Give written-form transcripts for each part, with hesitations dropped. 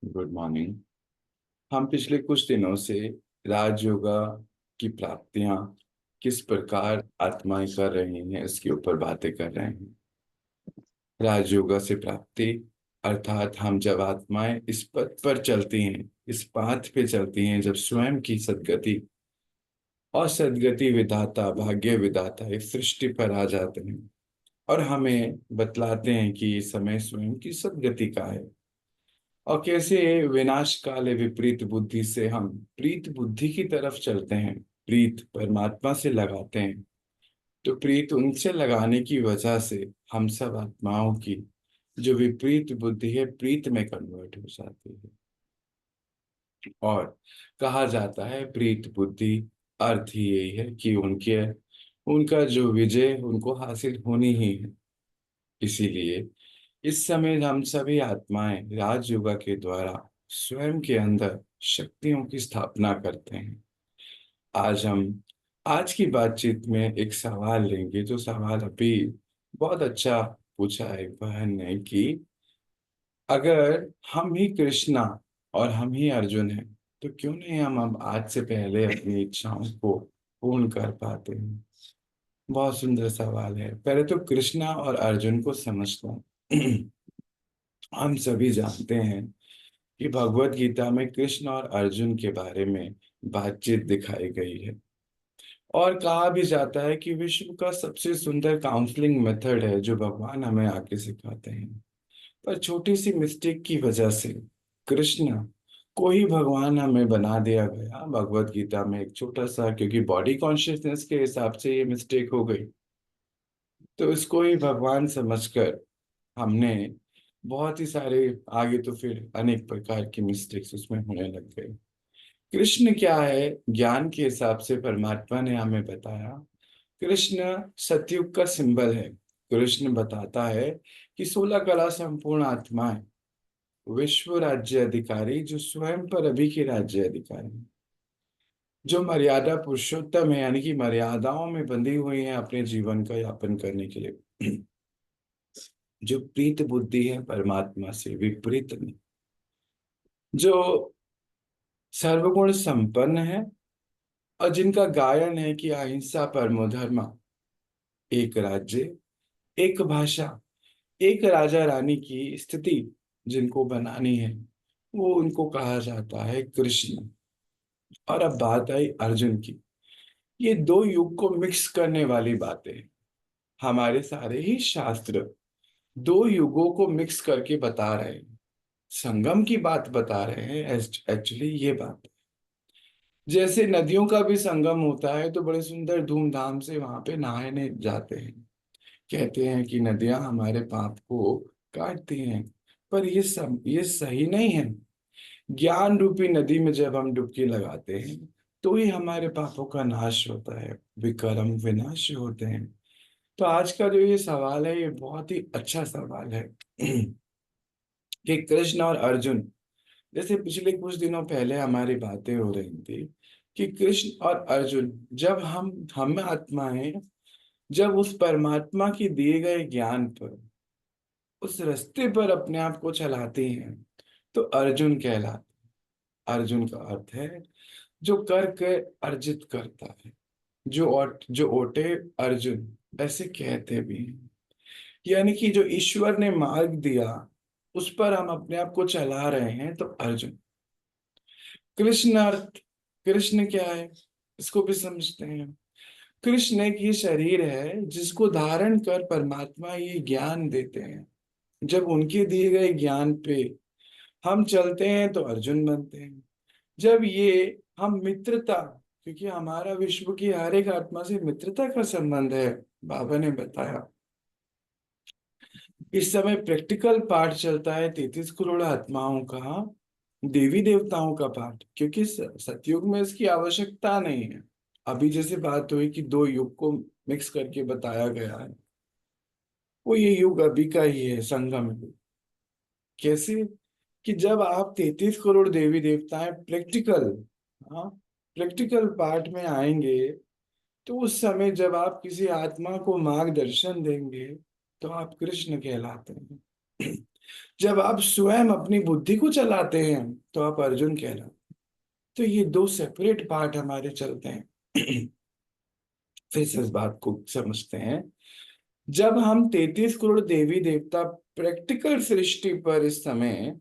Good morning. हम पिछले कुछ दिनों से राजयोगा की प्राप्तियां किस प्रकार आत्माएं कर रही हैं इसके ऊपर बातें कर रहे हैं। राजयोगा से प्राप्ति अर्थात हम जब आत्माएं इस पथ पर चलती हैं, इस पाथ पे चलती हैं, जब स्वयं की सद्गति और सद्गति विधाता भाग्य विधाता इस सृष्टि पर आ जाते हैं और हमें बतलाते हैं कि ये समय स्वयं की सद्गति का है और कैसे विनाश काले विपरीत बुद्धि से हम प्रीत बुद्धि की तरफ चलते हैं, प्रीत परमात्मा से लगाते हैं। तो प्रीत उनसे लगाने की वजह से हम सब आत्माओं की जो विपरीत बुद्धि है प्रीत में कन्वर्ट हो जाती है। और कहा जाता है प्रीत बुद्धि अर्थ ही यही है कि उनके उनका जो विजय उनको हासिल होनी ही है। इसीलिए इस समय हम सभी आत्माएं राजयोगा के द्वारा स्वयं के अंदर शक्तियों की स्थापना करते हैं। आज हम आज की बातचीत में एक सवाल लेंगे, जो सवाल अभी बहुत अच्छा पूछा है एक बहन ने कि अगर हम ही कृष्णा और हम ही अर्जुन हैं तो क्यों नहीं हम आज से पहले अपनी इच्छाओं को पूर्ण कर पाते हैं। बहुत सुंदर सवाल है। पहले तो कृष्णा और अर्जुन को समझता हूँ। हम सभी जानते हैं कि भगवत गीता में कृष्ण और अर्जुन के बारे में बातचीत दिखाई गई है और कहा भी जाता है कि विश्व का सबसे सुंदर काउंसलिंग मेथड है जो भगवान हमें आके सिखाते हैं। पर छोटी सी मिस्टेक की वजह से कृष्ण को ही भगवान हमें बना दिया गया भगवत गीता में। एक छोटा सा, क्योंकि बॉडी कॉन्शियसनेस के हिसाब से ये मिस्टेक हो गई, तो इसको ही भगवान समझकर हमने बहुत ही सारे आगे तो फिर अनेक प्रकार की मिस्टेक्स उसमें होने लग गए। कृष्ण क्या है ज्ञान के हिसाब से परमात्मा ने हमें बताया। कृष्ण सतयुग का सिंबल है। कृष्ण बताता है कि 16 कला संपूर्ण आत्माएं विश्व राज्य अधिकारी जो स्वयं पर अभी के राज्य अधिकारी हैं, जो मर्यादा पुरुषोत्तम है, यानी कि मर्यादाओं में बंधी हुई हैं अपने जीवन का यापन करने के लिए, जो प्रीत बुद्धि है परमात्मा से विपरीत में, जो सर्वगुण संपन्न है और जिनका गायन है कि अहिंसा परमो धर्म, एक राज्य एक भाषा एक राजा रानी की स्थिति जिनको बनानी है, वो उनको कहा जाता है कृष्ण। और अब बात आई अर्जुन की। ये दो युग को मिक्स करने वाली बातें हैं। हमारे सारे ही शास्त्र दो युगों को मिक्स करके बता रहे हैं, संगम की बात बता रहे हैं। एक्चुअली ये बात है। जैसे नदियों का भी संगम होता है तो बड़े सुंदर धूमधाम से वहां पे नहाने जाते हैं। कहते हैं कि नदियां हमारे पाप को काटती हैं, पर ये सही नहीं है। ज्ञान रूपी नदी में जब हम डुबकी लगाते हैं तो ही हमारे पापों का नाश होता है, विकर्म विनाश होते हैं। तो आज का जो ये सवाल है ये बहुत ही अच्छा सवाल है। कि कृष्ण और अर्जुन, जैसे पिछले कुछ दिनों पहले हमारी बातें हो रही थी कि कृष्ण और अर्जुन जब हम आत्माएं जब उस परमात्मा की दिए गए ज्ञान पर उस रास्ते पर अपने आप को चलाते हैं तो अर्जुन कहलाते। अर्जुन का अर्थ है जो करके अर्जित करता है, जो ओटे अर्जुन, ऐसे कहते भी हैं। यानी कि जो ईश्वर ने मार्ग दिया उस पर हम अपने आप को चला रहे हैं, तो अर्जुन। कृष्ण अर्थ, कृष्ण क्या है इसको भी समझते हैं। कृष्ण एक ये शरीर है जिसको धारण कर परमात्मा ये ज्ञान देते हैं। जब उनके दिए गए ज्ञान पे हम चलते हैं तो अर्जुन बनते हैं। जब ये हम मित्रता, क्योंकि हमारा विश्व की हर एक आत्मा से मित्रता का संबंध है, बाबा ने बताया। इस समय प्रैक्टिकल पार्ट चलता है 33 करोड़ आत्माओं का, देवी देवताओं का पार्ट, क्योंकि सतयुग में इसकी आवश्यकता नहीं है। अभी जैसे बात हुई कि दो युग को मिक्स करके बताया गया है, वो ये युग अभी का ही है, संगम युग। कैसे कि जब आप 33 करोड़ देवी देवताएं प्रैक्टिकल, हाँ, प्रैक्टिकल पार्ट में आएंगे, तो उस समय जब आप किसी आत्मा को मार्गदर्शन देंगे तो आप कृष्ण कहलाते हैं। जब आप स्वयं अपनी बुद्धि को चलाते हैं तो आप अर्जुन कहलाते। तो ये दो सेपरेट पार्ट हमारे चलते हैं। फिर से इस बात को समझते हैं। जब हम 33 करोड़ देवी देवता प्रैक्टिकल सृष्टि पर इस समय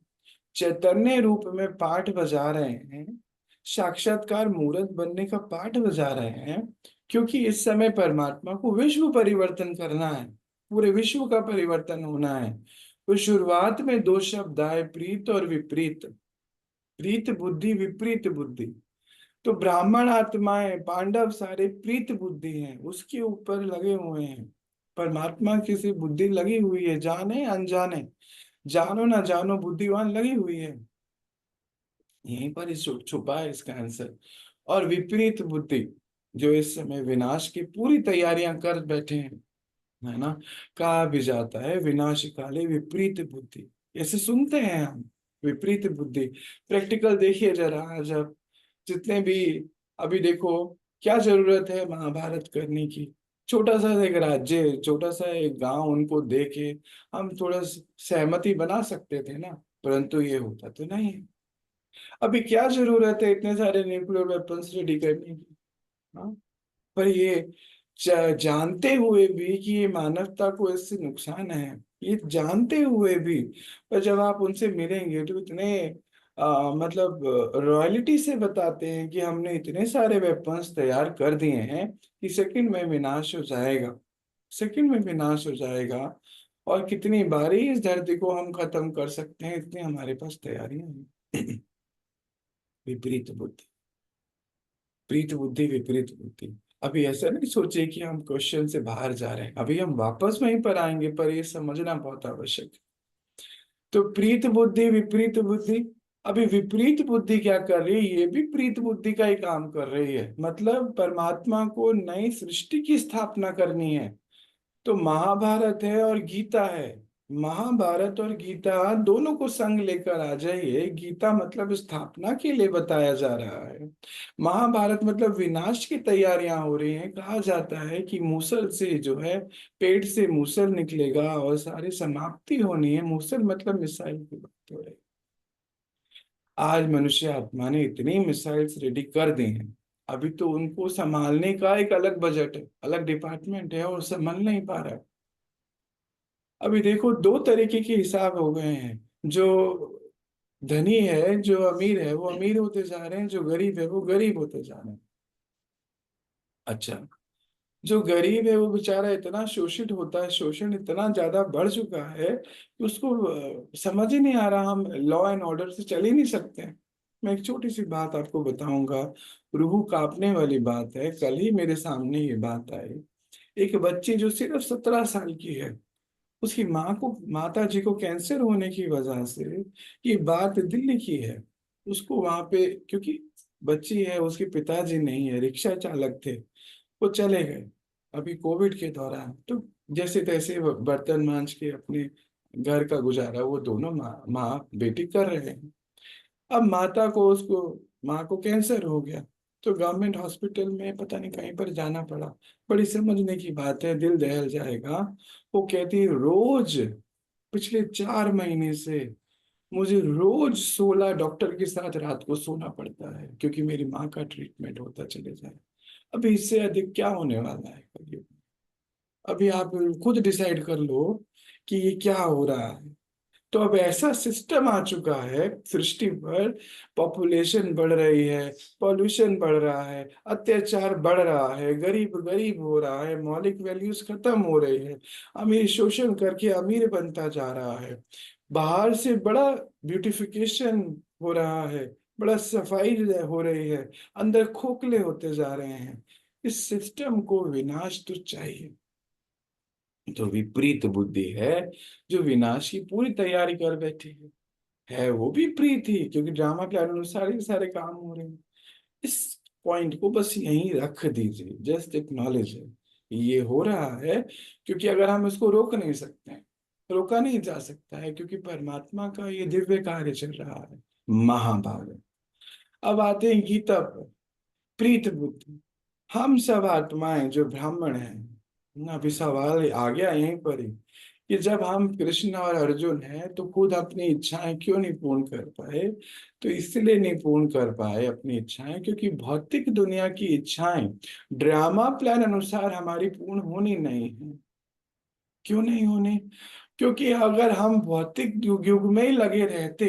चैतन्य रूप में पाठ बजा रहे हैं, साक्षात्कार मूर्त बनने का पाठ बजा रहे हैं, क्योंकि इस समय परमात्मा को विश्व परिवर्तन करना है, पूरे विश्व का परिवर्तन होना है। तो शुरुआत में दो शब्द आए, प्रीत और विपरीत। प्रीत बुद्धि, विपरीत बुद्धि। तो ब्राह्मण आत्माएं, पांडव सारे प्रीत बुद्धि हैं, उसके ऊपर लगे हुए हैं। परमात्मा की सी बुद्धि लगी हुई है, जाने अनजाने, जानो ना जानो बुद्धिवान लगी हुई है। यहीं पर इस छुपा है इसका आंसर। और विपरीत बुद्धि जो इस समय विनाश की पूरी तैयारियां कर बैठे हैं, है ना। कहा भी जाता है विनाश काले विपरीत बुद्धि, ऐसे सुनते हैं हम। विपरीत बुद्धि प्रैक्टिकल देखिए जरा। जब जितने भी, अभी देखो, क्या जरूरत है महाभारत करने की। छोटा सा एक राज्य, छोटा सा एक गांव, उनको देके हम थोड़ा सहमति बना सकते थे ना, परंतु ये होता तो नहीं है। अभी क्या जरूरत है इतने सारे न्यूक्लियर वेपन्स रेडी करने की। हाँ। पर ये जानते हुए भी कि ये मानवता को इससे नुकसान है, ये जानते हुए भी, पर जब आप उनसे मिलेंगे तो इतने मतलब रॉयल्टी से बताते हैं कि हमने इतने सारे वेपन्स तैयार कर दिए हैं कि सेकंड में विनाश हो जाएगा, सेकंड में विनाश हो जाएगा। और कितनी बारी इस धरती को हम खत्म कर सकते हैं, इतनी हमारे पास तैयारियां हैं। विपरीत बुद्धि, प्रीत बुद्धि, विपरीत बुद्धि। अभी ऐसा नहीं सोचे कि हम क्वेश्चन से बाहर जा रहे हैं, अभी हम वापस वहीं पर आएंगे, पर ये समझना बहुत आवश्यक है। तो प्रीत बुद्धि, विपरीत बुद्धि। अभी विपरीत बुद्धि क्या कर रही है, ये भी प्रीत बुद्धि का ही काम कर रही है। मतलब परमात्मा को नई सृष्टि की स्थापना करनी है। तो महाभारत है और गीता है। महाभारत और गीता दोनों को संग लेकर आ जाइए। गीता मतलब स्थापना के लिए बताया जा रहा है, महाभारत मतलब विनाश की तैयारियां हो रही हैं। कहा जाता है कि मूसल से जो है, पेट से मूसल निकलेगा और सारी समाप्ति होनी है। मूसल मतलब मिसाइल की बात हो रही है। आज मनुष्य आत्मा ने इतनी मिसाइल्स रेडी कर दी हैं, अभी तो उनको संभालने का एक अलग बजट है, अलग डिपार्टमेंट है, और संभाल नहीं पा रहा है। अभी देखो दो तरीके के हिसाब हो गए हैं। जो धनी है, जो अमीर है, वो अमीर होते जा रहे हैं, जो गरीब है वो गरीब होते जा रहे हैं। अच्छा, जो गरीब है वो बेचारा इतना शोषित होता है, शोषण इतना ज्यादा बढ़ चुका है कि उसको समझ ही नहीं आ रहा, हम लॉ एंड ऑर्डर से चल ही नहीं सकते हैं। मैं एक छोटी सी बात आपको बताऊंगा, रूह कांपने वाली बात है। कल ही मेरे सामने ये बात आई। एक बच्ची जो सिर्फ 17 साल की है, उसकी माँ को, माता जी को कैंसर होने की वजह से, ये बात दिल्ली की है। उसको वहां पे, क्योंकि बच्ची है, उसके पिताजी नहीं है, रिक्शा चालक थे, वो चले गए अभी कोविड के दौरान। तो जैसे तैसे वो बर्तन मांज के अपने घर का गुजारा वो दोनों माँ बेटी कर रहे हैं। अब माता को, उसको माँ को कैंसर हो गया, तो गवर्नमेंट हॉस्पिटल में पता नहीं कहीं पर जाना पड़ा। बड़ी समझने की बात है, दिल दहल जाएगा। वो कहती है, रोज पिछले 4 महीने से मुझे रोज 16 डॉक्टर के साथ रात को सोना पड़ता है, क्योंकि मेरी माँ का ट्रीटमेंट होता चले जाए। अभी इससे अधिक क्या होने वाला है कलयुग में? अभी आप खुद डिसाइड कर लो कि ये क्या हो रहा है। तो अब ऐसा सिस्टम आ चुका है सृष्टि पर, पॉपुलेशन बढ़ रही है, पॉल्यूशन बढ़ रहा है, अत्याचार बढ़ रहा है, गरीब गरीब हो रहा है, मौलिक वैल्यूज खत्म हो रही है, अमीर शोषण करके अमीर बनता जा रहा है, बाहर से बड़ा ब्यूटिफिकेशन हो रहा है, बड़ा सफाई हो रही है, अंदर खोखले होते जा रहे हैं। इस सिस्टम को विनाश तो चाहिए। तो विपरीत बुद्धि है जो विनाश की पूरी तैयारी कर बैठी है वो भी प्रीत ही, क्योंकि ड्रामा के अनुसार ही सारे काम हो रहे हैं। इस पॉइंट को बस यहीं रख दीजिए, जस्ट एक्नॉलेज है ये हो रहा है। क्योंकि अगर हम इसको रोक नहीं सकते हैं, रोका नहीं जा सकता है, क्योंकि परमात्मा का ये दिव्य कार्य चल रहा है। महाभारत। अब आते हैं गीता पर। प्रीत बुद्धि, हम सब आत्माएं जो ब्राह्मण हैं ना, अभी सवाल आ गया यहीं पर ही, कि जब हम कृष्ण और अर्जुन हैं तो खुद अपनी इच्छाएं क्यों नहीं पूर्ण कर पाए? तो इसलिए नहीं पूर्ण कर पाए अपनी इच्छाएं क्योंकि भौतिक दुनिया की इच्छाएं ड्रामा प्लान अनुसार हमारी पूर्ण होनी नहीं है। क्यों नहीं होनी? क्योंकि अगर हम भौतिक युग युग में ही लगे रहते,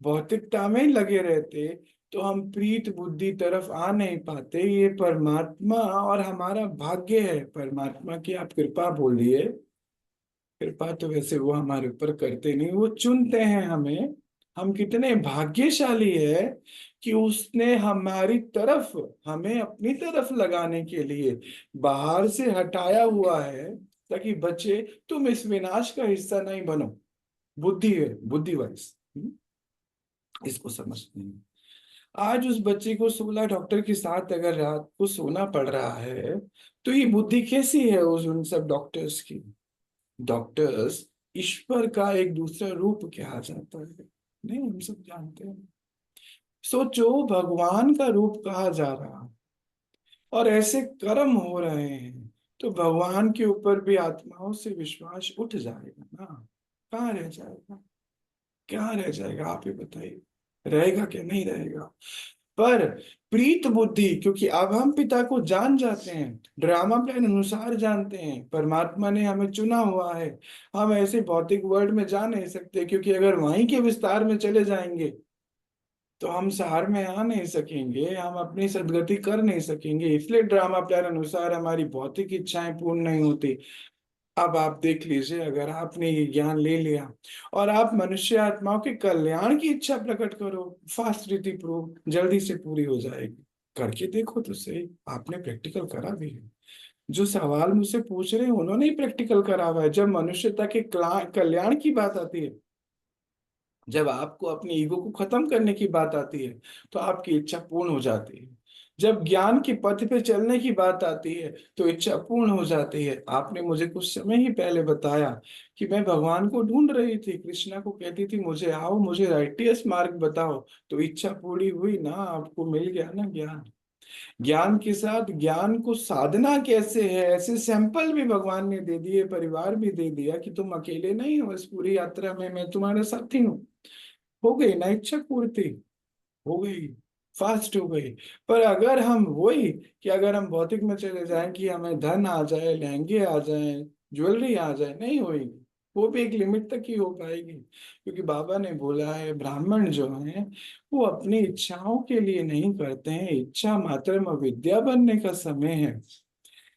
भौतिकता में ही लगे रहते, तो हम प्रीत बुद्धि तरफ आ नहीं पाते। ये परमात्मा और हमारा भाग्य है। परमात्मा की आप कृपा बोल दिए, कृपा तो वैसे वो हमारे ऊपर करते नहीं, वो चुनते हैं हमें। हम कितने भाग्यशाली है कि उसने हमारी तरफ, हमें अपनी तरफ लगाने के लिए बाहर से हटाया हुआ है, ताकि बच्चे तुम इस विनाश का हिस्सा नहीं बनो। बुद्धि है, बुद्धि वाइज इसको समझते हैं। आज उस बच्चे को 16 डॉक्टर के साथ अगर रात को सोना पड़ रहा है, तो ये बुद्धि कैसी है उस उन सब डॉक्टर्स की? डॉक्टर्स ईश्वर का एक दूसरा रूप कहा जाता है, नहीं हम सब जानते हैं। सोचो, भगवान का रूप कहा जा रहा और ऐसे कर्म हो रहे हैं, तो भगवान के ऊपर भी आत्माओं से विश्वास उठ जाएगा ना? कहाँ रह जाएगा? क्या रह जाएगा? आप ही बताइए, रहेगा क्या? नहीं रहेगा। पर प्रीत बुद्धि, क्योंकि अब हम पिता को जान जाते हैं, ड्रामा प्लान अनुसार जानते हैं, परमात्मा ने हमें चुना हुआ है। हम ऐसे भौतिक वर्ल्ड में जा नहीं सकते, क्योंकि अगर वहीं के विस्तार में चले जाएंगे तो हम सार में आ नहीं सकेंगे, हम अपनी सदगति कर नहीं सकेंगे। इसलिए ड्रामा प्लान अनुसार हमारी भौतिक इच्छाएं पूर्ण नहीं होती। अब आप देख लीजिए, अगर आपने ये ज्ञान ले लिया और आप मनुष्य आत्माओं के कल्याण की इच्छा प्रकट करो, फास्ट रीति प्रूव जल्दी से पूरी हो जाएगी। करके देखो तो सही, आपने प्रैक्टिकल करा भी है। जो सवाल मुझसे पूछ रहे हैं उन्होंने ही प्रैक्टिकल करा हुआ है। जब मनुष्यता के कल्याण की बात आती है, जब आपको अपनी ईगो को खत्म करने की बात आती है, तो आपकी इच्छा पूर्ण हो जाती है। जब ज्ञान के पथ पे चलने की बात आती है, तो इच्छा पूर्ण हो जाती है। आपने मुझे कुछ समय ही पहले बताया कि मैं भगवान को ढूंढ रही थी, कृष्णा को कहती थी मुझे आओ, मुझे राइटियस मार्ग बताओ, तो इच्छा पूरी हुई ना, आपको मिल गया ना ज्ञान। ज्ञान के साथ ज्ञान को साधना कैसे है, ऐसे सैंपल भी भगवान ने दे दिए, परिवार भी दे दिया कि तुम अकेले नहीं हो इस पूरी यात्रा में, मैं तुम्हारे साथी हूँ। हो गई ना इच्छा पूर्ति, हो गई, फास्ट हो गई। पर अगर हम वही, कि अगर हम भौतिक में चले जाएं कि हमें धन आ जाए, लहंगे आ जाए, ज्वेलरी आ जाए, नहीं होगी। वो भी एक लिमिट तक ही हो पाएगी, क्योंकि बाबा ने बोला है ब्राह्मण जो हैं वो अपनी इच्छाओं के लिए नहीं करते हैं, इच्छा मात्र में विद्या बनने का समय है।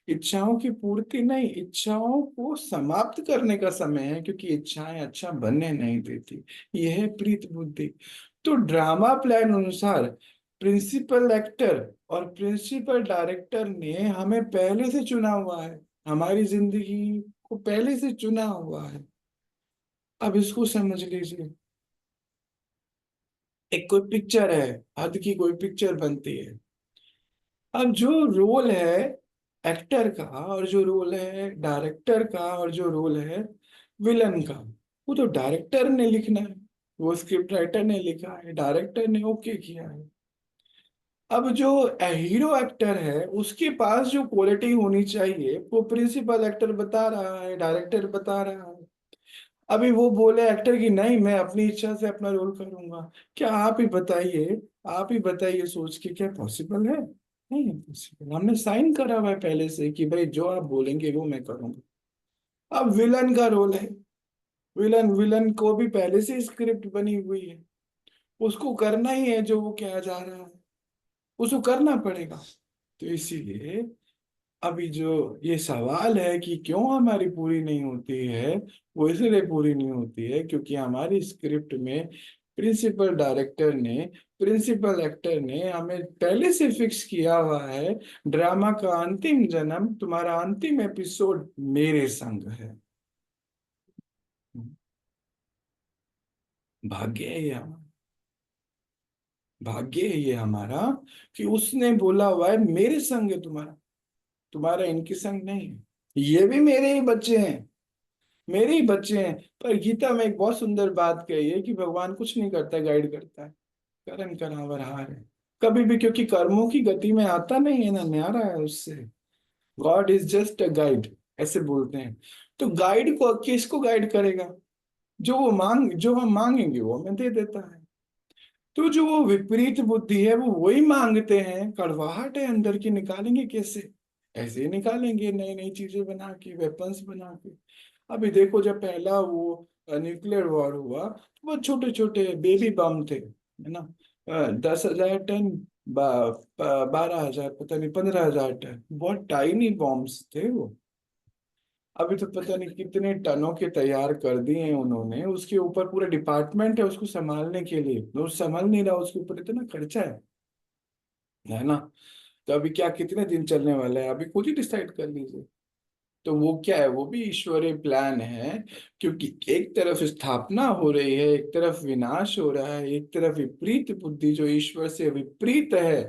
इच्छाओं की पूर्ति नहीं, इच्छाओं को समाप्त करने का समय है, क्योंकि इच्छाएं अच्छा बनने नहीं देती। यह है प्रीत बुद्धि। तो ड्रामा प्लान अनुसार प्रिंसिपल एक्टर और प्रिंसिपल डायरेक्टर ने हमें पहले से चुना हुआ है, हमारी जिंदगी को पहले से चुना हुआ है। अब इसको समझ लीजिए। एक कोई पिक्चर है, हद की कोई पिक्चर बनती है। अब जो रोल है एक्टर का, और जो रोल है डायरेक्टर का, और जो रोल है विलन का, वो तो डायरेक्टर ने लिखना है। वो स्क्रिप्ट राइटर ने लिखा है, डायरेक्टर ने ओके किया है। अब जो हीरो एक्टर है उसके पास जो क्वालिटी होनी चाहिए वो प्रिंसिपल एक्टर बता रहा है, डायरेक्टर बता रहा है। अभी वो बोले एक्टर की नहीं, मैं अपनी इच्छा से अपना रोल करूंगा। क्या आप ही बताइए, आप ही बताइए सोच के, क्या पॉसिबल है? नहीं है पॉसिबल। हमने साइन करा हुआ है पहले से कि भाई जो आप बोलेंगे वो मैं करूंगा। अब विलन का रोल है, विलन विलन को भी पहले से स्क्रिप्ट बनी हुई है, उसको करना ही है जो वो कहा जा रहा है, उसको करना पड़ेगा। तो इसीलिए अभी जो ये सवाल है कि क्यों हमारी पूरी नहीं होती है, वो इसलिए पूरी नहीं होती है क्योंकि हमारी स्क्रिप्ट में प्रिंसिपल डायरेक्टर ने, प्रिंसिपल एक्टर ने हमें पहले से फिक्स किया हुआ है, ड्रामा का अंतिम जन्म, तुम्हारा अंतिम एपिसोड मेरे संग है। भाग्य है ये हमारा, भाग्य है ये हमारा कि उसने बोला हुआ है मेरे संग है तुम्हारा, तुम्हारा इनके संग नहीं है। ये भी मेरे ही बच्चे हैं, मेरे ही बच्चे हैं। पर गीता में एक बहुत सुंदर बात कही है कि भगवान कुछ नहीं करता, गाइड करता है। कर्म करावर हार है कभी भी, क्योंकि कर्मों की गति में आता नहीं है ना, न्यारा है उससे। God is just a guide, ऐसे बोलते हैं। तो गाइड को किसको गाइड करेगा? जो हम मांगेंगे वो हमें दे देता है। तो जो वो विपरीत बुद्धि है वो वही मांगते हैं, कड़वाहट है अंदर की, निकालेंगे कैसे? ऐसे ही निकालेंगे, नई नई चीजें बना के, वेपन्स बना के। अभी देखो, जब पहला वो न्यूक्लियर वॉर हुआ तो वो छोटे छोटे बेबी बम थे, है ना? 10,000 टन, 12,000, पता नहीं 15,000 टन, बहुत टाइनी बॉम्ब्स थे वो। अभी तो पता नहीं कितने टनों के तैयार कर दिए हैं उन्होंने, उसके ऊपर पूरा डिपार्टमेंट है उसको संभालने के लिए, वो संभाल नहीं रहा, उसके ऊपर इतना खर्चा है ना? तो अभी क्या, कितने दिन चलने वाला है, अभी खुद ही डिसाइड कर लीजिए। तो वो क्या है, वो भी ईश्वरीय प्लान है। क्योंकि एक तरफ स्थापना हो रही है, एक तरफ विनाश हो रहा है, एक तरफ विपरीत बुद्धि जो ईश्वर से विपरीत है,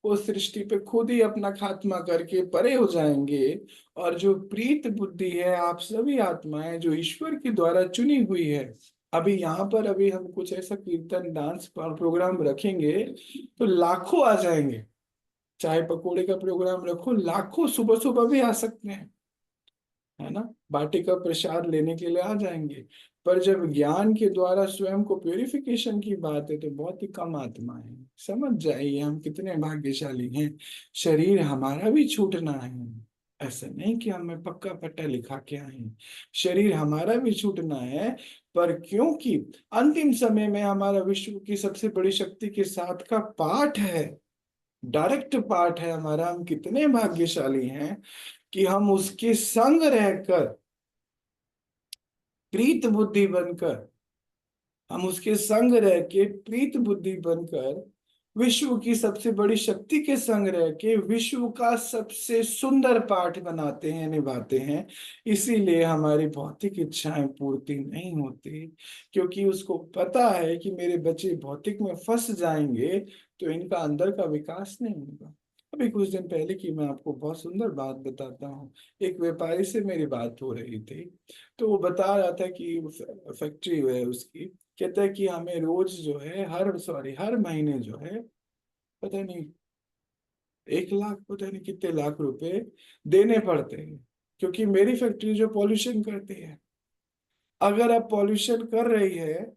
वो सृष्टि पे खुद ही अपना खात्मा करके परे हो जाएंगे। और जो प्रीत बुद्धि है, आप सभी आत्माएं जो ईश्वर के द्वारा चुनी हुई है, अभी यहाँ पर अभी हम कुछ ऐसा कीर्तन डांस प्रोग्राम रखेंगे तो लाखों आ जाएंगे। चाय पकोड़े का प्रोग्राम रखो, लाखों सुबह सुबह भी आ सकते हैं, है ना? बाटी का प्रसाद लेने के लिए आ जाएंगे। पर जब ज्ञान के द्वारा स्वयं को प्योरिफिकेशन की बात है तो बहुत ही कम आत्मा है। समझ जाइए हम कितने भाग्यशाली हैं। शरीर हमारा भी छूटना है, ऐसा नहीं कि हमें पक्का पट्टा लिखा के आए हैं। शरीर हमारा भी छूटना है, पर क्योंकि अंतिम समय में हमारा विश्व की सबसे बड़ी शक्ति के साथ का पाठ है, डायरेक्ट पाठ है हमारा, हम कितने भाग्यशाली हैं कि हम उसके संग रहकर, प्रीत बुद्धि बनकर, हम उसके संग रह के प्रीत बुद्धि बनकर, विश्व की सबसे बड़ी शक्ति के संग रह के विश्व का सबसे सुंदर पाठ बनाते हैं, निभाते हैं। इसीलिए हमारी भौतिक इच्छाएं पूर्ति नहीं होती, क्योंकि उसको पता है कि मेरे बच्चे भौतिक में फंस जाएंगे तो इनका अंदर का विकास नहीं होगा। अभी कुछ दिन पहले की मैं आपको बहुत सुंदर बात बताता हूँ। एक व्यापारी से मेरी बात हो रही थी, तो वो बता रहा था कि फैक्ट्री है उसकी, कहता है कि हमें रोज जो है, हर महीने जो है, पता नहीं 1 लाख, पता नहीं कितने लाख रुपए देने पड़ते हैं, क्योंकि मेरी फैक्ट्री जो पॉल्यूशन करती है। अगर अब पॉल्यूशन कर रही है,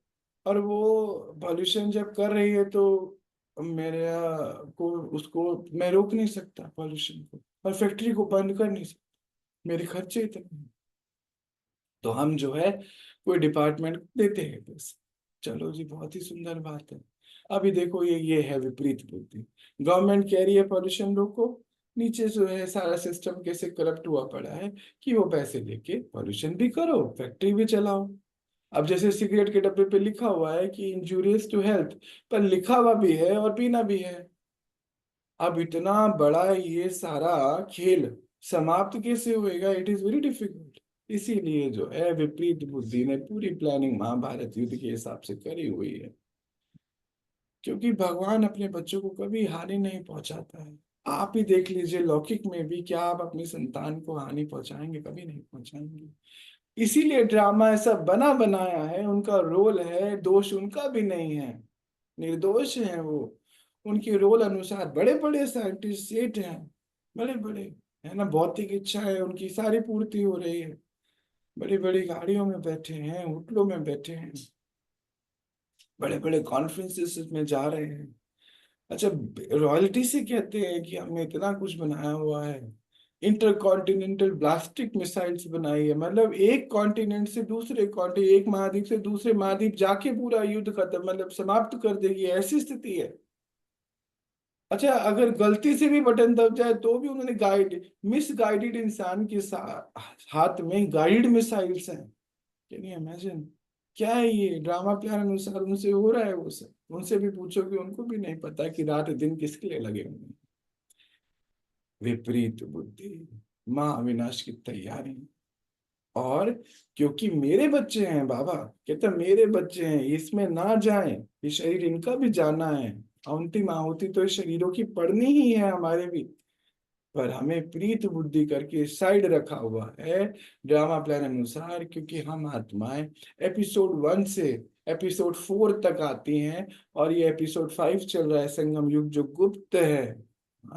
और वो पॉल्यूशन जब कर रही है तो मेरे को उसको मैं रोक नहीं सकता पॉल्यूशन को, और फैक्ट्री को बंद कर नहीं सकता, मेरे खर्चे इतने हैं। तो हम जो है कोई डिपार्टमेंट देते हैं बस। चलो जी, बहुत ही सुंदर बात है। अभी देखो, ये है विपरीत बुद्धि। गवर्नमेंट कह रही है पॉल्यूशन रोको, नीचे जो है सारा सिस्टम कैसे करप्ट हुआ पड़ा है कि वो पैसे लेके पॉल्यूशन भी करो, फैक्ट्री भी चलाओ। अब जैसे सिगरेट के डब्बे पे लिखा हुआ है कि इंजूरियस टू हेल्थ, पर लिखा हुआ भी है और पीना भी है। अब इतना बड़ा ये सारा खेल समाप्त कैसे होएगा? It is very difficult. इसीलिए जो है विपरीत बुद्धि ने पूरी प्लानिंग महाभारत युद्ध के हिसाब से करी हुई है। क्योंकि भगवान अपने बच्चों को कभी हानि नहीं पहुंचाता है। आप ही देख लीजिए, लौकिक में भी क्या आप अपनी संतान को हानि पहुंचाएंगे? कभी नहीं पहुंचाएंगे। इसीलिए ड्रामा ऐसा बना बनाया है, उनका रोल है, दोष उनका भी नहीं है, निर्दोष हैं वो। उनके रोल अनुसार बड़े बड़े साइंटिस्ट सेठ हैं, बड़े बड़े, है ना? भौतिक इच्छा है उनकी सारी पूर्ति हो रही है, बड़ी बड़ी गाड़ियों में बैठे हैं, होटलों में बैठे हैं, बड़े बड़े कॉन्फ्रेंसेस में जा रहे हैं। अच्छा, रॉयल्टी से कहते हैं कि हमने इतना कुछ बनाया हुआ है, इंटर कॉन्टिनेंटल ब्लास्टिक मिसाइल्स बनाई है, मतलब एक कॉन्टिनेंट से दूसरे कॉन्टिनेंट, एक महाद्वीप से दूसरे महाद्वीप जाके पूरा युद्ध खत्म, मतलब समाप्त कर देगी, ऐसी स्थिति है। अच्छा, अगर गलती से भी बटन दब जाए तो भी उन्होंने मिस गाइडेड इंसान के हाथ में गाइडेड मिसाइल्स हैं। Can you imagine? क्या है ये? ड्रामा प्लान अनुसार उनसे हो रहा है वो सब। उनसे भी पूछो कि उनको भी नहीं पता कि रात दिन किसके लिए लगे हुए हैं। विपरीत बुद्धि, माँ अविनाश की तैयारी। और क्योंकि मेरे बच्चे हैं बाबा, कहते मेरे बच्चे हैं, इसमें ना जाएं, ये शरीर इनका भी जाना है, अंतिम आहुति तो इस शरीरों की पड़नी ही है हमारे भी। पर हमें प्रीत बुद्धि करके साइड रखा हुआ है ड्रामा प्लान अनुसार, क्योंकि हम आत्माएं एपिसोड 1 से एपिसोड 4 तक आती हैं, और ये एपिसोड 5 चल रहा है, संगम युग जो गुप्त है,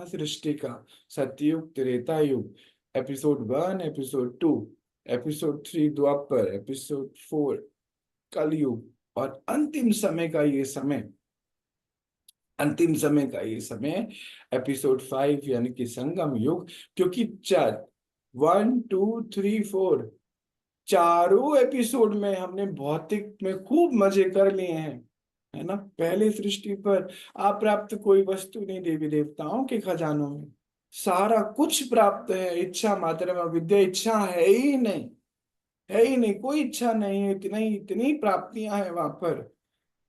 सृष्टि का, सतयुग त्रेता युग, एपिसोड 1 एपिसोड 2। एपिसोड 3 द्वापर, एपिसोड 4 कलयुग, और अंतिम समय का ये समय एपिसोड 5 यानी कि संगम युग। क्योंकि चार, 1 2 3 4 चारों एपिसोड में हमने भौतिक में खूब मजे कर लिए हैं, है ना। पहले सृष्टि पर अप्राप्त कोई वस्तु नहीं देवी देवताओं के खजानों में, सारा कुछ प्राप्त है। इच्छा मात्र में विद्या, इच्छा है ही नहीं, है ही नहीं, कोई इच्छा नहीं है। इतनी इतनी प्राप्तियां हैं वहां पर।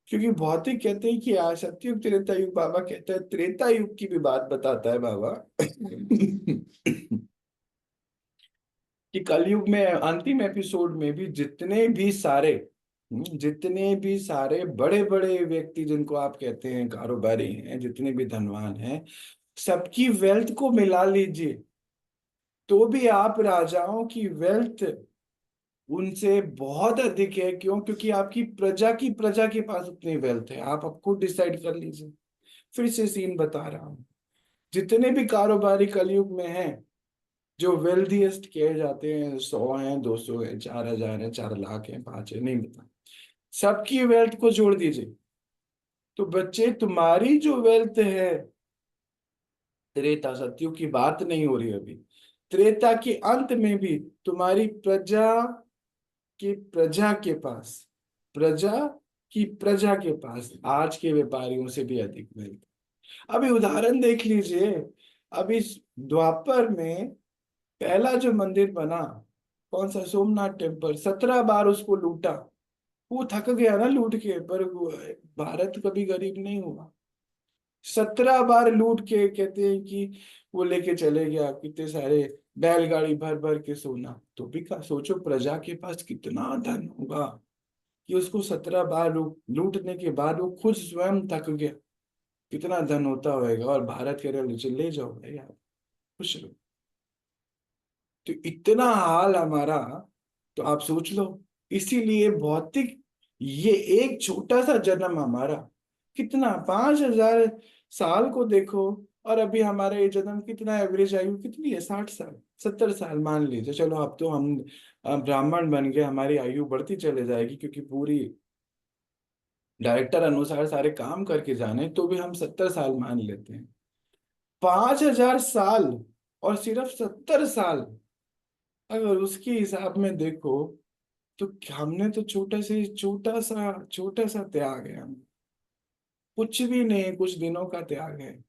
क्योंकि भौतिक कहते हैं कि सतयुग त्रेता युग, बाबा कहता है त्रेता युग की भी बात बताता है बाबा। कि कलयुग में अंतिम एपिसोड में भी जितने भी सारे बड़े बड़े व्यक्ति जिनको आप कहते हैं कारोबारी हैं, जितने भी धनवान हैं, सबकी वेल्थ को मिला लीजिए तो भी आप राजाओं की वेल्थ उनसे बहुत अधिक है। क्यों? क्योंकि आपकी प्रजा के पास उतनी वेल्थ है। आप अब खुद डिसाइड कर लीजिए। फिर से सीन बता रहा हूं। जितने भी कारोबारी कलयुग में हैं, जो वेल्थीएस्ट किए जाते हैं, 100 हैं, 200 है, 4,000 है, 4 लाख है, 5 है, नहीं बता, सबकी वेल्थ को जोड़ दीजिए तो बच्चे तुम्हारी जो वेल्थ है, त्रेता सत्युग की बात नहीं हो रही अभी, त्रेता के अंत में भी तुम्हारी प्रजा के पास, प्रजा प्रजा के पास आज के व्यापारियों से भी अधिक वेल्थ। अभी उदाहरण देख लीजिए। अभी इस द्वापर में पहला जो मंदिर बना, कौन सा, सोमनाथ टेम्पल, 17 बार उसको लूटा। वो थक गया ना लूट के, पर भारत कभी गरीब नहीं हुआ। 17 बार लूट के कहते हैं कि वो लेके चले गया कितने सारे बैलगाड़ी भर भर के सोना। तो भी का सोचो प्रजा के पास कितना धन होगा कि उसको 17 बार लूटने के बाद वो खुद स्वयं थक गया। कितना धन होता होगा। और भारत के रहे ले जाओ भाई आप, खुश रहो। तो इतना हाल हमारा, तो आप सोच लो। इसीलिए भौतिक, ये एक छोटा सा जन्म हमारा कितना, 5,000 साल को देखो। और अभी हमारा ये जन्म कितना, एवरेज आयु कितनी है, 60 साल, 70 साल मान लीजिए। चलो अब तो हम ब्राह्मण बन गए, हमारी आयु बढ़ती चले जाएगी क्योंकि पूरी डायरेक्टर अनुसार सारे काम करके जाने, तो भी हम 70 साल मान लेते हैं। 5,000 साल और सिर्फ 70 साल, अगर उसके हिसाब में देखो तो हमने तो छोटा सा त्याग है। हम कुछ भी नहीं, कुछ दिनों का त्याग है।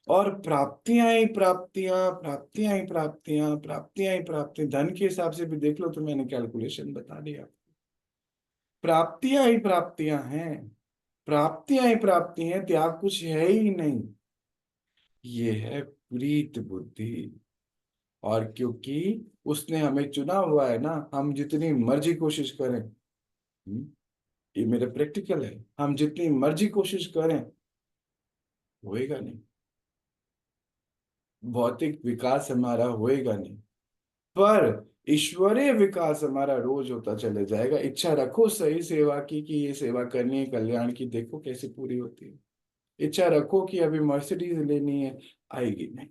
और प्राप्तियां ही प्राप्तियां, प्राप्तियां ही प्राप्तियां, प्राप्तियां ही प्राप्तियां, धन के हिसाब से भी देख लो तो मैंने कैलकुलेशन बता दिया। प्राप्तियां ही प्राप्तियां हैं, प्राप्तियां ही प्राप्ति हैं, त्याग कुछ है ही नहीं। ये है प्रीत बुद्धि। और क्योंकि उसने हमें चुना हुआ है ना, हम जितनी मर्जी कोशिश करें, ये मेरा प्रैक्टिकल है, हम जितनी मर्जी कोशिश करें होएगा नहीं। भौतिक विकास हमारा होएगा नहीं, पर ईश्वरीय विकास हमारा रोज होता चले जाएगा। इच्छा रखो सही सेवा की, कि ये सेवा करनी है कल्याण की, देखो कैसे पूरी होती है। इच्छा रखो कि अभी मर्सिडीज लेनी है, आएगी नहीं।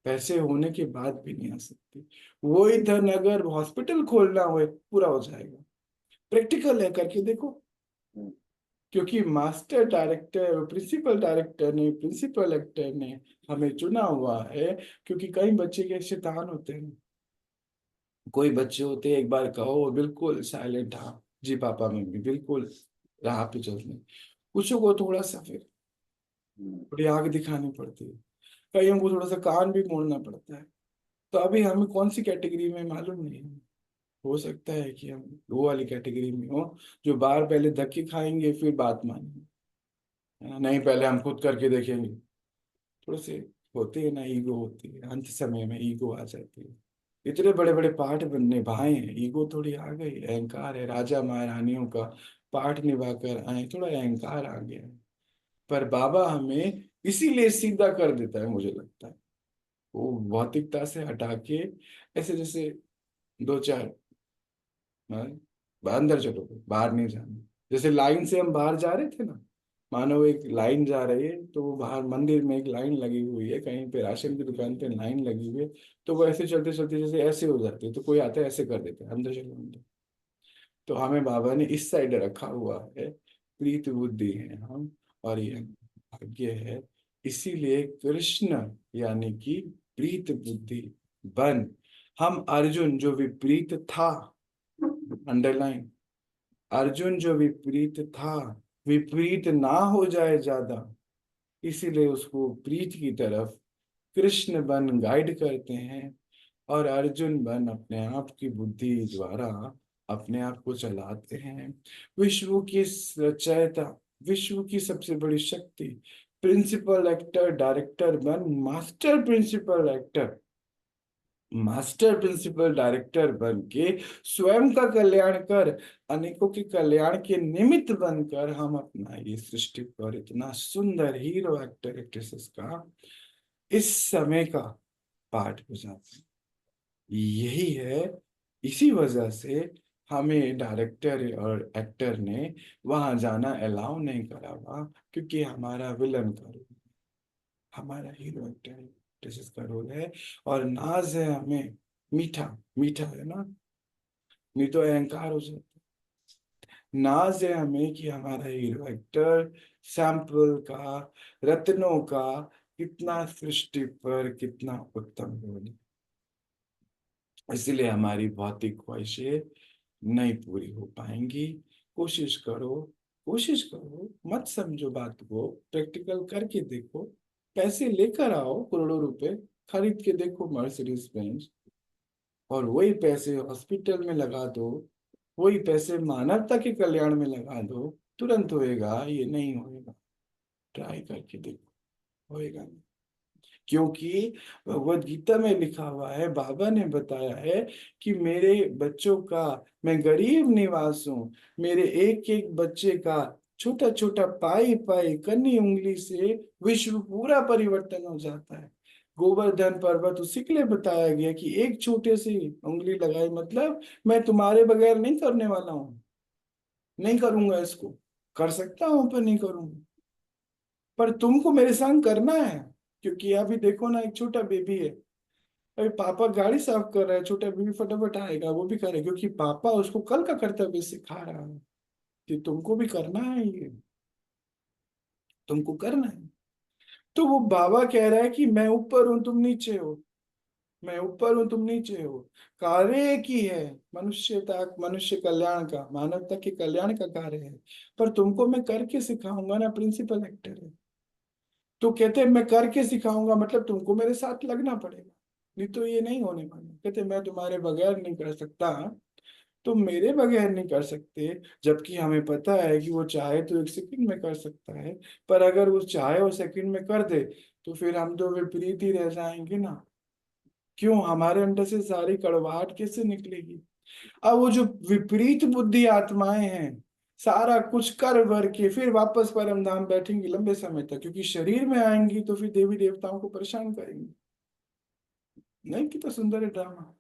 पैसे होने के बाद भी नहीं आ सकती। वही धन अगर हॉस्पिटल खोलना हो पूरा हो जाएगा। प्रैक्टिकल है, करके देखो। क्योंकि मास्टर डायरेक्टर, प्रिंसिपल एक्टर ने हमें चुना हुआ है। क्योंकि कई बच्चे के शैतान होते हैं, कोई बच्चे होते हैं एक बार कहो बिल्कुल साइलेंट, हाँ जी पापा मम्मी, बिल्कुल राह पे चलते हैं। कुछ को थोड़ा सा फिर थोड़ी आग दिखानी पड़ती है, कईयों को थोड़ा सा कान भी मोड़ना पड़ता है। तो अभी हमें कौन सी कैटेगरी में मालूम नहीं है। हो सकता है कि हम वो वाली कैटेगरी में हो जो बाहर पहले धक्के खाएंगे फिर बात मानेंगे, है ना? नहीं, पहले हम खुद करके देखेंगे। थोड़े से होते हैं ना, ईगो होती है, अंत समय में ईगो आ जाती है। इतने बड़े बड़े पाठ बनने भाए हैं, ईगो थोड़ी आ गई, अहंकार है। राजा महारानियों का पाठ निभा कर आए, थोड़ा अहंकार आ गया है। पर बाबा हमें इसीलिए सीधा कर देता है, मुझे लगता है। वो भौतिकता से हटा के ऐसे जैसे दो चार, हाँ, अंदर चलो, बाहर नहीं जाना। जैसे लाइन से हम बाहर जा रहे थे ना, मानो एक लाइन जा रही है, तो वो बाहर मंदिर में एक लाइन लगी हुई है, कहीं पे राशन की दुकान पे लाइन लगी हुई है, तो वो ऐसे चलते चलते जैसे ऐसे हो जाती है, तो कोई आता है ऐसे कर देता है, अंदर चलो अंदर। तो हमें बाबा ने इस साइड रखा हुआ है, प्रीत बुद्धि है हम, और ये भाग्य है। इसीलिए कृष्ण यानी कि प्रीत बुद्धि बन। हम अर्जुन जो विपरीत था, अंडरलाइन, अर्जुन जो विपरीत था, विपरीत ना हो जाए ज्यादा, इसीलिए उसको प्रीत की तरफ कृष्ण बन गाइड करते हैं, और अर्जुन बन अपने आप की बुद्धि द्वारा अपने आप को चलाते हैं। विश्व की रचयिता, विश्व की सबसे बड़ी शक्ति, प्रिंसिपल एक्टर डायरेक्टर बन, master principal actor, master principal director बन के स्वयं का कल्याण कर, अनेकों के कल्याण के निमित्त बनकर हम अपना ये सृष्टि पर इतना सुंदर हीरो एक्टर एक्ट्रेसेस का इस समय का पाठ बजाते हैं। यही है, इसी वजह से हमें डायरेक्टर और एक्टर ने वहां जाना अलाउ नहीं करा हुआ, क्योंकि हमारा विलन का रोल, हमारा हीरो एक्टर एक्ट्रेसेस का रोल है। और नाज है हमें, मीठा, मीठा है ना, नहीं तो अहंकार हो जाता। नाज है हमें कि हमारा हीरो एक्टर सैंपल का, रत्नों का, कितना सृष्टि पर कितना उत्तम रोल है। इसलिए हमारी भौतिक ख्वाहिशें नहीं पूरी हो पाएंगी। कोशिश करो, कोशिश करो, मत समझो बात को, प्रैक्टिकल करके देखो। पैसे लेकर आओ करोड़ों रुपए, खरीद के देखो मर्सिडीज बेंज, और वही पैसे हॉस्पिटल में लगा दो, वही पैसे मानवता के कल्याण में लगा दो, तुरंत होएगा? ये नहीं होएगा। ट्राई करके देखो, होएगा नहीं। क्योंकि भगवत गीता में लिखा हुआ है, बाबा ने बताया है कि मेरे बच्चों का, मैं गरीब निवास हूँ, मेरे एक एक बच्चे का छोटा छोटा पाई पाई कन्नी उंगली से विश्व पूरा परिवर्तन हो जाता है। गोवर्धन पर्वत उसी के लिए बताया गया कि एक छोटे सी उंगली लगाई, मतलब मैं तुम्हारे बगैर नहीं करने वाला हूँ, नहीं करूंगा इसको, कर सकता हूं पर नहीं करूंगा, पर तुमको मेरे संग करना है। क्योंकि अभी देखो ना, एक छोटा बेबी है, अभी पापा गाड़ी साफ कर रहा है, छोटा बेबी फटाफट आएगा वो भी करेगा, क्योंकि पापा उसको कल का कर्तव्य सिखा रहा है कि तुमको भी करना है ये, तुमको करना है। तो वो बाबा कह रहा है कि मैं ऊपर हूं तुम नीचे हो, मैं ऊपर हूं तुम नीचे हो, कार्य एक ही है, मनुष्यता, मनुष्य कल्याण का, मानवता के कल्याण का कार्य है, पर तुमको मैं करके सिखाऊंगा ना, प्रिंसिपल एक्टर है। तो कहते मैं करके सिखाऊंगा, मतलब तुमको मेरे साथ लगना पड़ेगा, नहीं तो ये नहीं होने वाला। कहते मैं तुम्हारे बगैर नहीं कर सकता, तुम मेरे बगैर नहीं कर सकते। जबकि हमें पता है कि वो चाहे तो एक सेकंड में कर सकता है, पर अगर वो चाहे वो सेकंड में कर दे, तो फिर हम तो विपरीत ही रह जाएंगे ना। क्यों? हमारे अंदर से सारी कड़वाहट कैसे निकलेगी? अब वो जो विपरीत बुद्धि आत्माएं हैं, सारा कुछ कर भर के फिर वापस परम धाम बैठेंगी लंबे समय तक, क्योंकि शरीर में आएंगी तो फिर देवी देवताओं को परेशान करेंगी। नहीं, कितना सुंदर है ड्रामा।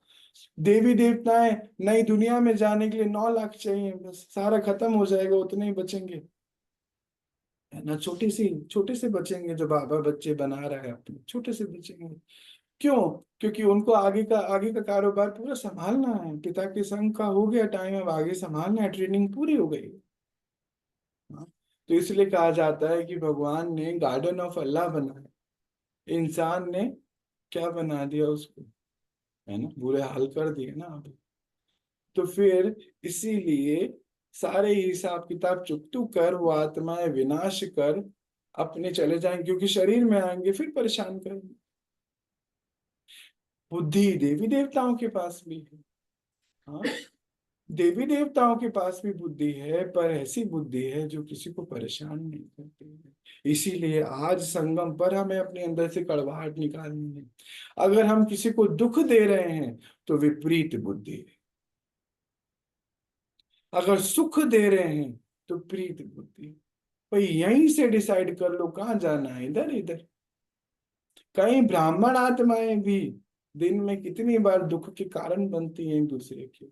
देवी देवताएं नई दुनिया में जाने के लिए 9 लाख चाहिए, बस सारा खत्म हो जाएगा, उतने ही बचेंगे, है ना। छोटे से बचेंगे, जो बाबा बच्चे बना रहा है अपने, छोटे से बचेंगे। क्यों? क्योंकि उनको आगे का कारोबार पूरा संभालना है, पिता के संग का हो गया टाइम, अब आगे संभालना है, ट्रेनिंग पूरी हो गई। हाँ? तो इसलिए कहा जाता है कि भगवान ने गार्डन ऑफ अल्लाह बनाया, इंसान ने क्या बना दिया उसको, है ना, बुरे हाल कर दिए ना अभी। तो फिर इसीलिए सारे हिसाब किताब चुकतू कर वो आत्माएं विनाश कर अपने चले जाएंगे, क्योंकि शरीर में आएंगे फिर परेशान करेंगे। बुद्धि देवी देवताओं के पास भी है। हाँ, देवी देवताओं के पास भी बुद्धि है, पर ऐसी बुद्धि है जो किसी को परेशान नहीं करती है। इसीलिए आज संगम पर हमें अपने अंदर से कड़वाहट निकालनी है। अगर हम किसी को दुख दे रहे हैं तो विपरीत बुद्धि है, अगर सुख दे रहे हैं तो प्रीत बुद्धि है। भाई यहीं से डिसाइड कर लो कहाँ जाना है, इधर इधर। कई ब्राह्मण आत्माएं भी दिन में कितनी बार दुख के कारण बनती हैं एक दूसरे के,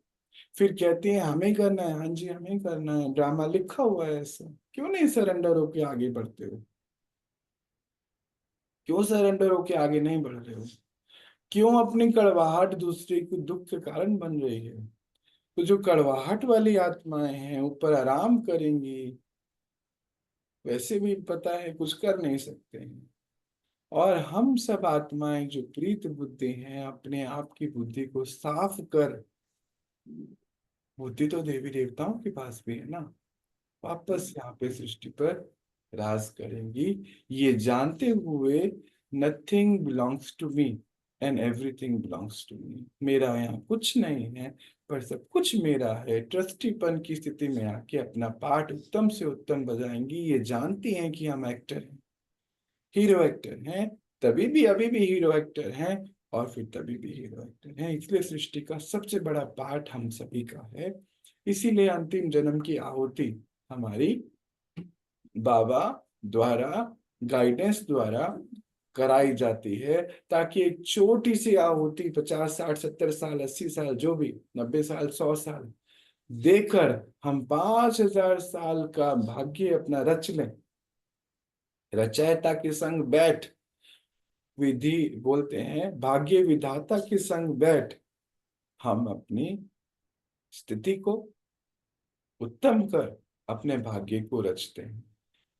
फिर कहती है हमें करना है, हाँ जी हमें करना है, ड्रामा लिखा हुआ है ऐसा। क्यों नहीं सरेंडर होके आगे बढ़ते हो? क्यों सरेंडर होके आगे नहीं बढ़ रहे हो? क्यों अपनी कड़वाहट दूसरे को दुख के कारण बन रही है? तो जो कड़वाहट वाली आत्माएं हैं ऊपर आराम करेंगी, वैसे भी पता है कुछ कर नहीं सकते हैं। और हम सब आत्माएं जो प्रीत बुद्धि हैं, अपने आप की बुद्धि को साफ कर, बुद्धि तो देवी देवताओं के पास भी है ना, वापस यहाँ पे सृष्टि पर राज करेंगी, ये जानते हुए nothing belongs to me and everything belongs to me. मेरा यहाँ कुछ नहीं है, पर सब कुछ मेरा है। ट्रस्टीपन की स्थिति में आके अपना पार्ट उत्तम से उत्तम बजाएंगी, ये जानती हैं कि हम एक्टर हैं, हीरो एक्टर हैं, तभी भी अभी भी हीरो एक्टर हैं, और फिर तभी भी हीरो एक्टर हैं। इसलिए सृष्टि का सबसे बड़ा पार्ट हम सभी का है। इसीलिए अंतिम जन्म की आहुति हमारी बाबा द्वारा, गाइडेंस द्वारा कराई जाती है, ताकि एक छोटी सी आहुति 50 60 70 साल 80 साल जो भी 90 साल 100 साल देकर हम 5000 साल का भाग्य अपना रच लें। रचयिता के संग बैठ, विधि बोलते हैं भाग्य विधाता के संग बैठ, हम अपनी स्थिति को उत्तम कर अपने भाग्य को रचते हैं।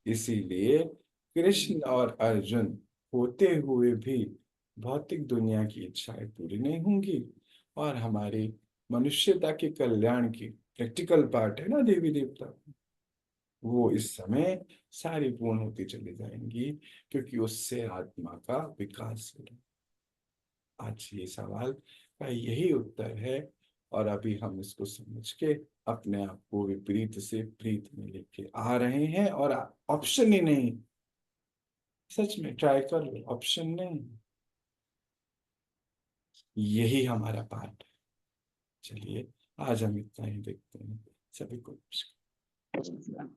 इसीलिए कृष्ण और अर्जुन होते हुए भी भौतिक दुनिया की इच्छाएं पूरी नहीं होंगी, और हमारी मनुष्यता के कल्याण की प्रैक्टिकल पार्ट है ना देवी देवता, वो इस समय सारी पूर्ण होती चली जाएंगी, क्योंकि उससे आत्मा का विकास हो रहा है। आज ये सवाल का यही उत्तर है, और अभी हम इसको समझ के अपने आप को विपरीत से प्रीत में लेके आ रहे हैं, और ऑप्शन ही नहीं, सच में ट्राई कर लो, ऑप्शन नहीं, यही हमारा पार्ट है। चलिए आज हम इतना ही देखते हैं। सभी को नमस्कार।